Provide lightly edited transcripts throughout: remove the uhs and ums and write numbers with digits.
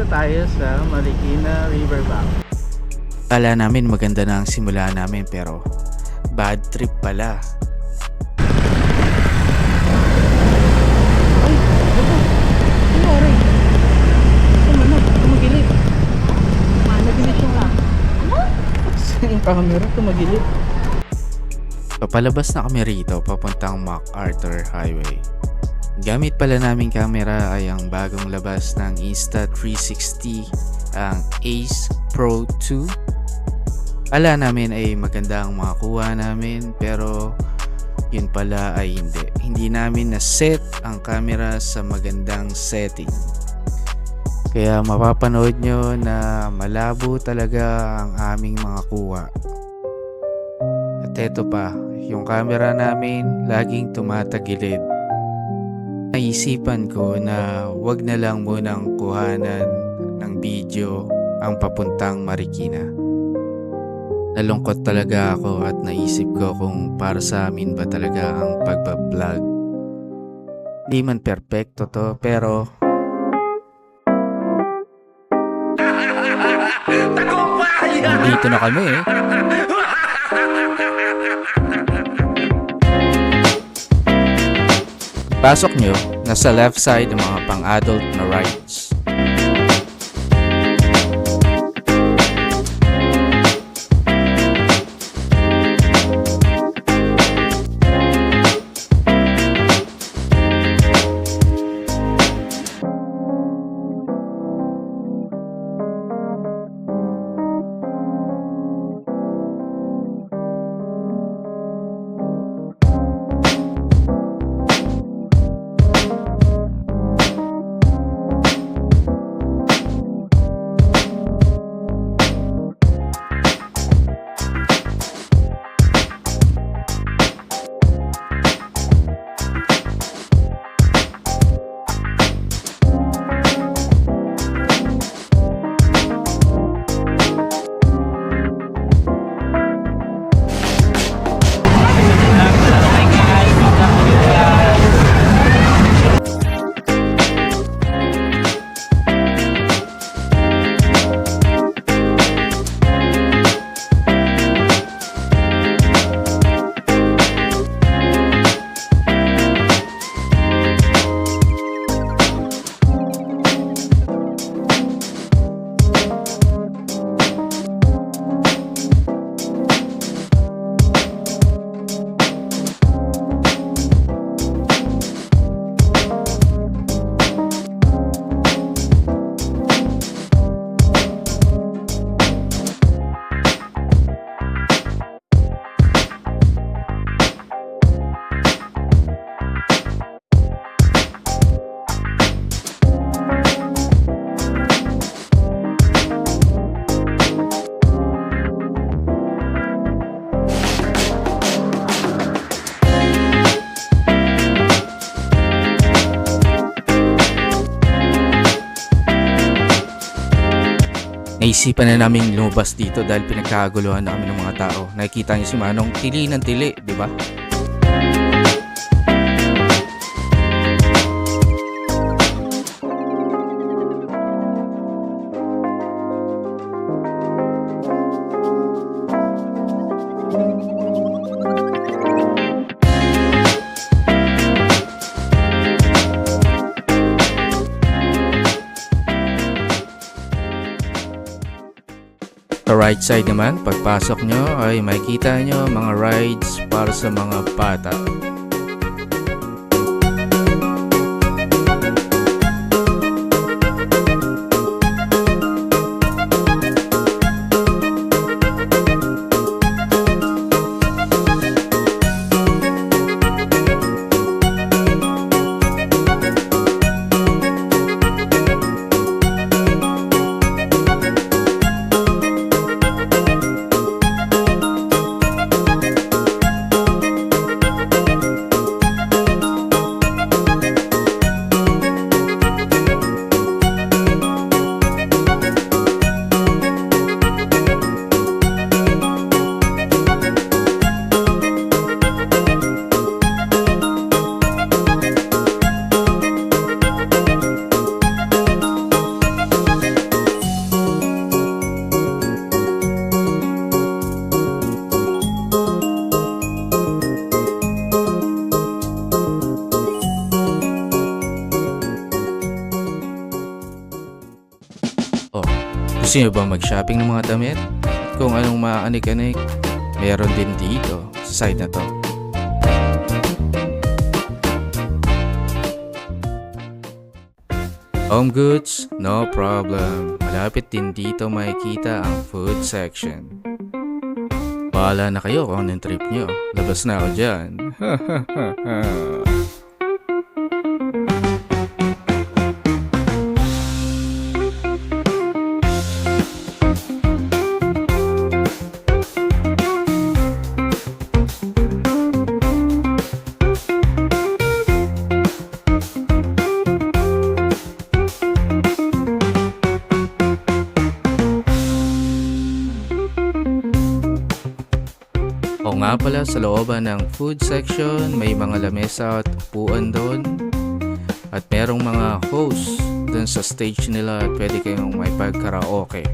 tayo sa Marikina Riverbank. Kala namin maganda na ang simula namin pero bad trip pala. Ay, ano oray? Tumagilid. Tumagilid yung yung camera, tumagilid. Papalabas na kami rito papuntang MacArthur Highway. Gamit pala naming camera ay ang bagong labas ng Insta360, ang Ace Pro 2. Ala namin ay maganda ang makakuha namin pero yun pala ay hindi. Hindi namin na-set ang camera sa magandang setting. Kaya mapapanood nyo na malabo talaga ang aming mga kuha. At eto pa, yung camera namin laging tumatagilid. Naisipan ko na wag na lang munang kuhanan ng video ang papuntang Marikina. Nalungkot talaga ako at naisip ko kung para sa amin ba talaga ang pagbablog. Di man perpekto to pero dito na kami eh. Pasok nyo, nasa left side ang mga pang-adult na rides. Naisipan na namin lumabas dito dahil pinagkaguluhan na kami ng mga tao. Nakikita niyo si Manong tili ng tili, di ba? Sa right side naman, pagpasok nyo ay makikita nyo mga rides para sa mga bata. Gusto nyo ba mag-shopping ng mga damit? Kung anong maanik-anik, meron din dito sa side na to. Home goods, no problem. Malapit din dito makikita ang food section. Bahala na kayo kung anong trip nyo. Labas na ako dyan. O nga pala, sa looban ng food section, may mga lamesa at upuan doon. At merong mga host doon sa stage nila at pwede kayong may pag-karaoke.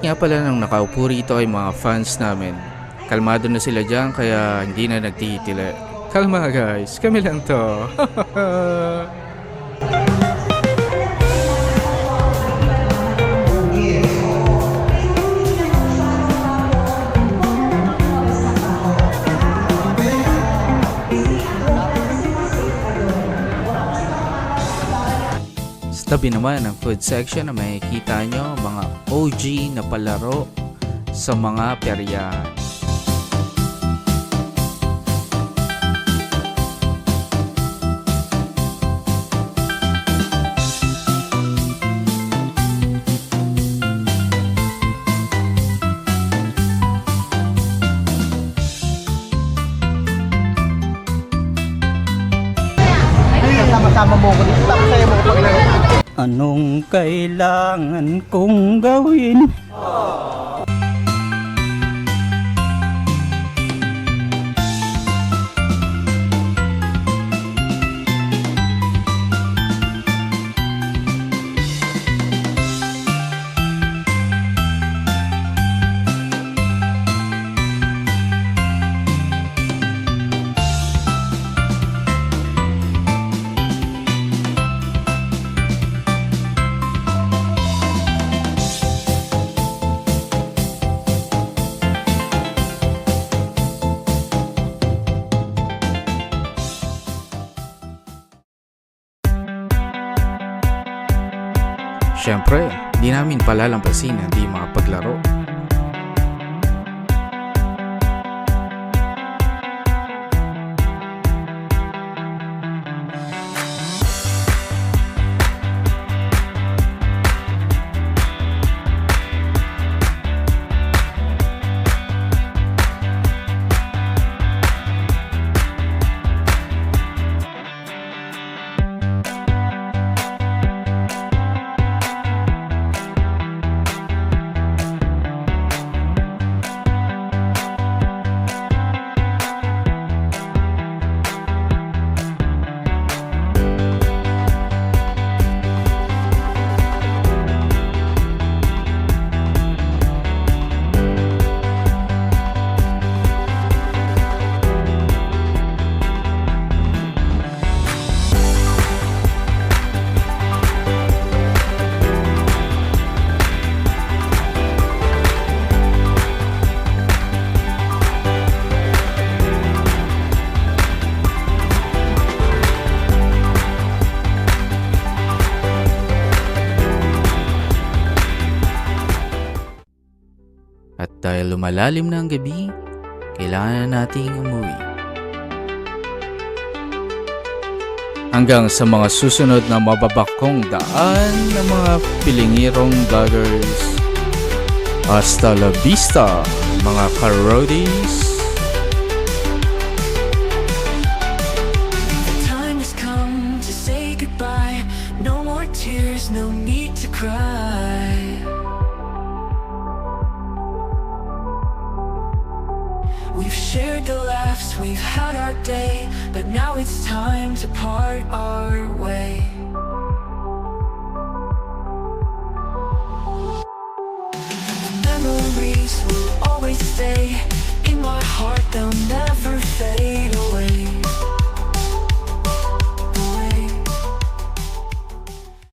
Nga pala nang nakaupo rito ay mga fans namin. Kalmado na sila dyan kaya hindi na nagtitili. Kalma guys, kami lang to. Sa tabi naman ng food section na makikita nyo mga OG na palaro sa mga peryahan. Sama-sama mo ko dito. Tapos sa'yo mo ko paglaro. Anong kailangan kong gawin? Siyempre, di namin palalampasin na di makapaglaro. At dahil lumalalim na ang gabi, kailangan na nating umuwi. Hanggang sa mga susunod na mababakong daan ng mga pilingirong vloggers. Hasta la vista, mga ka-roadies! The time has come to say goodbye. No more tears, no need to cry. shared the laughs, we've had our day, but now it's time to part our way. Memories will always stay in my heart, they'll never